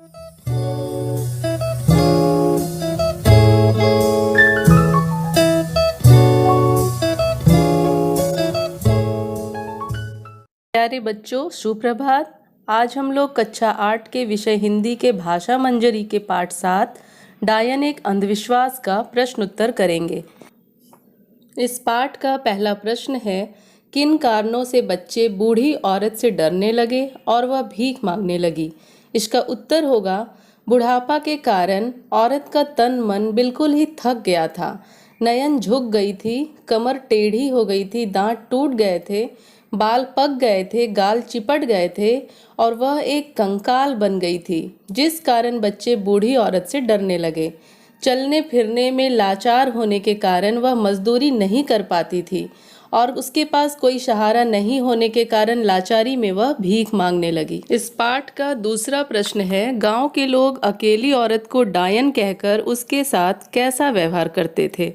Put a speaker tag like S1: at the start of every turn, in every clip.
S1: प्यारे बच्चों, सुप्रभात। आज हम लोग कक्षा 8 के विषय हिंदी के भाषा मंजरी के पाठ 7 डायन एक अंधविश्वास का प्रश्न उत्तर करेंगे। इस पाठ का पहला प्रश्न है, किन कारणों से बच्चे बूढ़ी औरत से डरने लगे और वह भीख मांगने लगी। इसका उत्तर होगा, बुढ़ापा के कारण औरत का तन मन बिल्कुल ही थक गया था। नयन झुक गई थी, कमर टेढ़ी हो गई थी, दांत टूट गए थे, बाल पक गए थे, गाल चिपट गए थे और वह एक कंकाल बन गई थी, जिस कारण बच्चे बूढ़ी औरत से डरने लगे। चलने फिरने में लाचार होने के कारण वह मजदूरी नहीं कर पाती थी और उसके पास कोई सहारा नहीं होने के कारण लाचारी में वह भीख मांगने लगी। इस पाठ का दूसरा प्रश्न है, गांव के लोग अकेली औरत को डायन कहकर उसके साथ कैसा व्यवहार करते थे।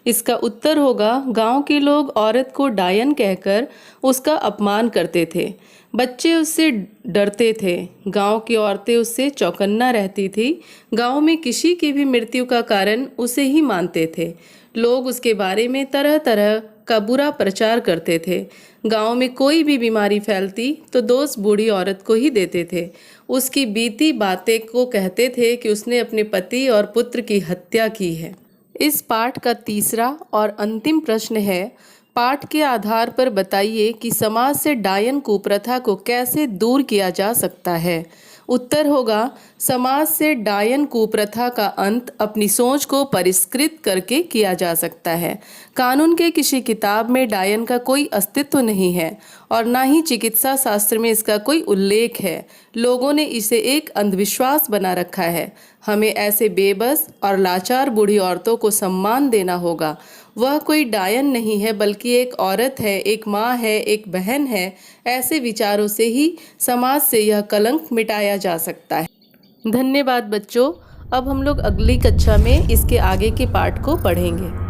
S1: इसका उत्तर होगा, गांव के लोग औरत को डायन कहकर उसका अपमान करते थे। बच्चे उससे डरते थे। गांव की औरतें उससे चौकन्ना रहती थी। गांव में किसी की भी मृत्यु का कारण उसे ही मानते थे। लोग उसके बारे में तरह तरह का बुरा प्रचार करते थे। गांव में कोई भी बीमारी फैलती तो दोष बूढ़ी औरत को ही देते थे। उसकी बीती बातें को कहते थे कि उसने अपने पति और पुत्र की हत्या की है। इस पाठ का तीसरा और अंतिम प्रश्न है, पाठ के आधार पर बताइए कि समाज से डायन कुप्रथा को कैसे दूर किया जा सकता है। उत्तर होगा, समाज से डायन कुप्रथा का अंत अपनी सोच को परिष्कृत करके किया जा सकता है। कानून के किसी किताब में डायन का कोई अस्तित्व नहीं है और ना ही चिकित्सा शास्त्र में इसका कोई उल्लेख है। लोगों ने इसे एक अंधविश्वास बना रखा है। हमें ऐसे बेबस और लाचार बूढ़ी औरतों को सम्मान देना होगा। वह कोई डायन नहीं है, बल्कि एक औरत है, एक माँ है, एक बहन है। ऐसे विचारों से ही समाज से यह कलंक मिटाया जा सकता है। धन्यवाद बच्चों। अब हम लोग अगली कक्षा में इसके आगे के पाठ को पढ़ेंगे।